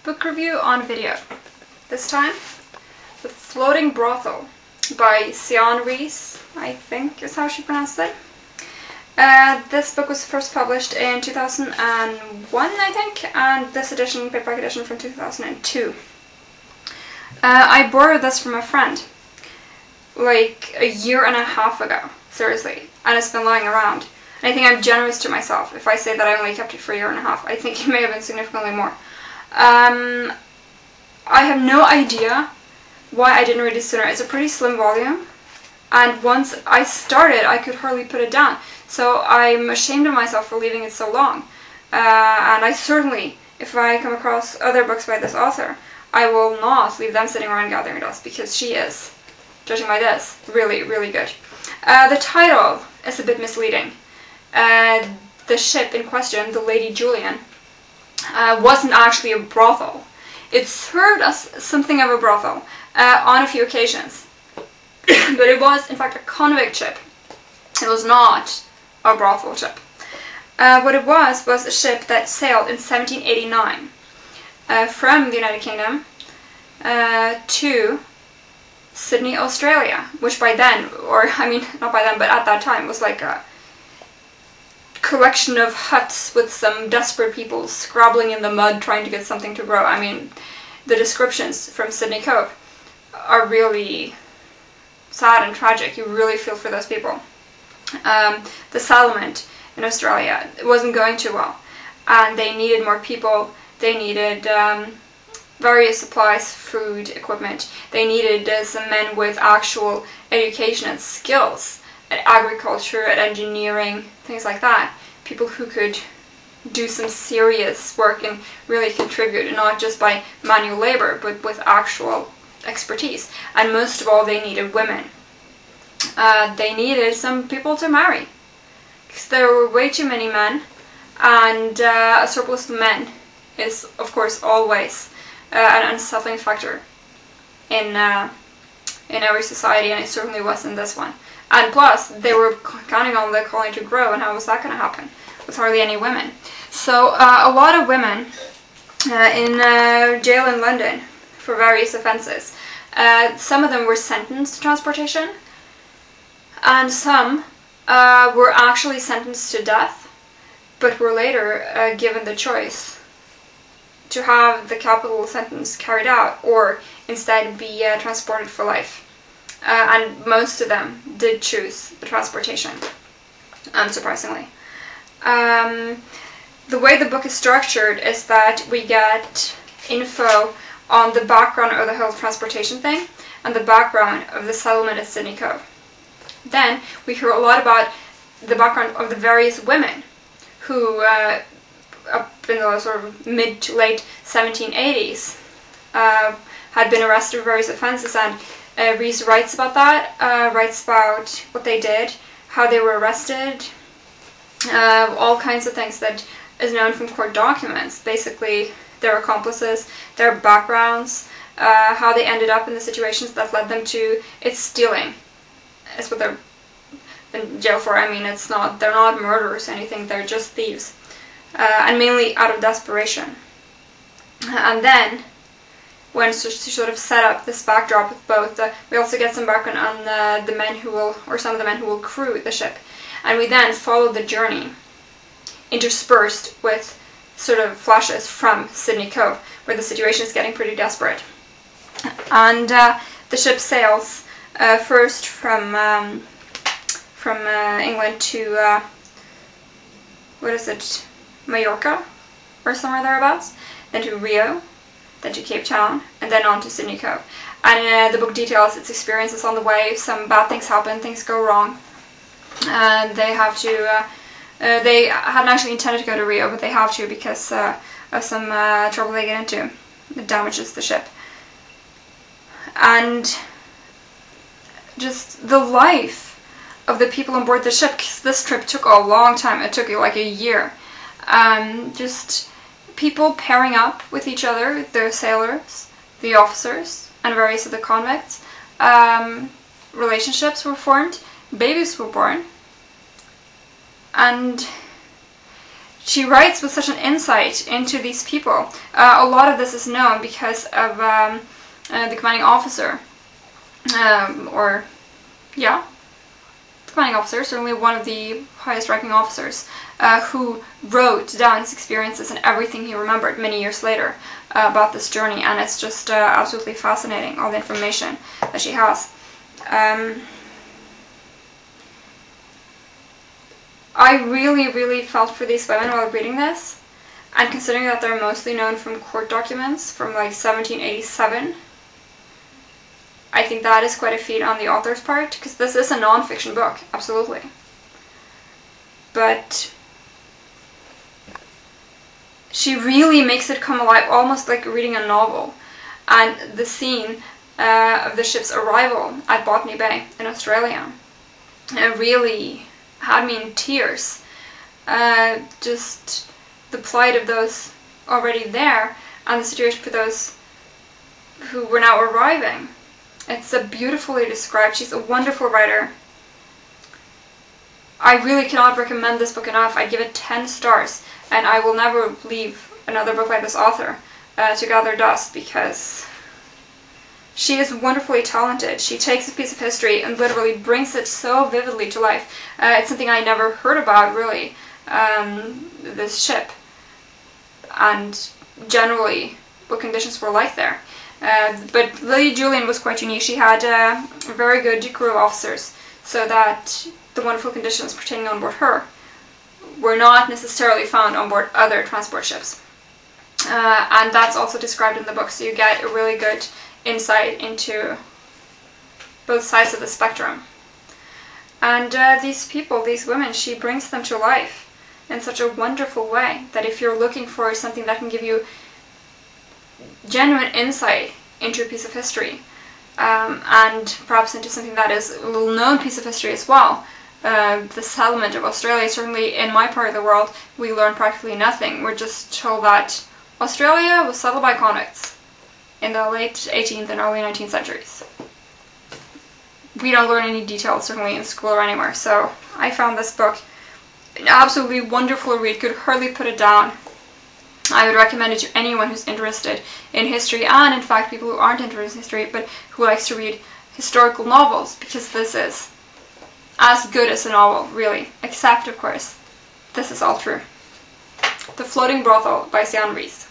book review on video. This time, The Floating Brothel by Siân Rees, I think is how she pronounced it. This book was first published in 2001, I think, and this edition, paperback edition, from 2002. I borrowed this from a friend, like a year and a half ago, seriously, and it's been lying around. And I think I'm generous to myself if I say that I only kept it for a year and a half. I think it may have been significantly more. I have no idea why I didn't read it sooner. It's a pretty slim volume, and once I started, I could hardly put it down. So I'm ashamed of myself for leaving it so long. And I certainly, if I come across other books by this author, I will not leave them sitting around gathering dust, because she is, judging by this, really, really good. The title is a bit misleading. The ship in question, the Lady Julian, wasn't actually a brothel. It served as something of a brothel on a few occasions, but it was in fact a convict ship. It was not a brothel ship. What it was a ship that sailed in 1789 from the United Kingdom to Sydney, Australia, which by then, or I mean not by then, but at that time, was like a collection of huts with some desperate people scrabbling in the mud trying to get something to grow. I mean, the descriptions from Sydney Cove are really sad and tragic. You really feel for those people. The settlement in Australia wasn't going too well, and they needed more people. They needed various supplies, food, equipment. They needed some men with actual education and skills at agriculture, at engineering, things like that. People who could do some serious work and really contribute, and not just by manual labor, but with actual expertise. And most of all, they needed women. They needed some people to marry, because there were way too many men, and a surplus of men is, of course, always an unsettling factor in every society, and it certainly was in this one. And plus, they were counting on the colony to grow, and how was that going to happen with hardly any women? So a lot of women in jail in London for various offences. Some of them were sentenced to transportation, and some were actually sentenced to death, but were later given the choice to have the capital sentence carried out, or instead be transported for life. And most of them did choose the transportation, unsurprisingly. The way the book is structured is that we get info on the background of the whole transportation thing, and the background of the settlement at Sydney Cove. Then we hear a lot about the background of the various women who, up in the sort of mid to late 1780s, had been arrested for various offences, and Rees writes about that, writes about what they did, how they were arrested, all kinds of things that is known from court documents, basically their accomplices, their backgrounds, how they ended up in the situations that led them to its stealing. It's what they're in jail for. I mean, they're not murderers or anything, they're just thieves, and mainly out of desperation. And then, when to sort of set up this backdrop with both, we also get some background on the men who will, or some of the men who will crew the ship. And we then follow the journey, interspersed with sort of flashes from Sydney Cove, where the situation is getting pretty desperate. And the ship sails first from England to, what is it, Mallorca, or somewhere thereabouts, then to Rio, then to Cape Town, and then on to Sydney Cove. And the book details its experiences on the way. Some bad things happen, things go wrong, and they have to, they hadn't actually intended to go to Rio, but they have to because of some trouble they get into. It damages the ship. And just the life of the people on board the ship, because this trip took a long time, it took like a year. Just people pairing up with each other, the sailors, the officers, and various of the convicts. Relationships were formed, babies were born, and she writes with such an insight into these people. A lot of this is known because of the commanding officer, the commanding officer, certainly one of the highest ranking officers, who wrote down his experiences and everything he remembered many years later about this journey, and it's just absolutely fascinating, all the information that she has. I really felt for these women while reading this, and considering that they're mostly known from court documents from like 1787, I think that is quite a feat on the author's part, because this is a non-fiction book, absolutely. But she really makes it come alive, almost like reading a novel. And the scene of the ship's arrival at Botany Bay in Australia really had me in tears. Just the plight of those already there, and the situation for those who were now arriving. It's a beautifully described. She's a wonderful writer. I really cannot recommend this book enough. I give it 10 stars, and I will never leave another book by this author to gather dust, because she is wonderfully talented. She takes a piece of history and literally brings it so vividly to life. It's something I never heard about, really, this ship, and generally what conditions were like there. But Lady Julian was quite unique. She had a very good crew of officers, so that the wonderful conditions pertaining on board her were not necessarily found on board other transport ships. And that's also described in the book, so you get a really good insight into both sides of the spectrum. And these people, these women, she brings them to life in such a wonderful way that if you're looking for something that can give you genuine insight into a piece of history, and perhaps into something that is a little known piece of history as well, the settlement of Australia, certainly in my part of the world, we learn practically nothing. We're just told that Australia was settled by convicts in the late 18th and early 19th centuries. We don't learn any details, certainly in school or anywhere, so I found this book an absolutely wonderful read, could hardly put it down. I would recommend it to anyone who's interested in history, and in fact people who aren't interested in history but who likes to read historical novels, because this is as good as a novel, really, except of course this is all true. The Floating Brothel by Siân Rees.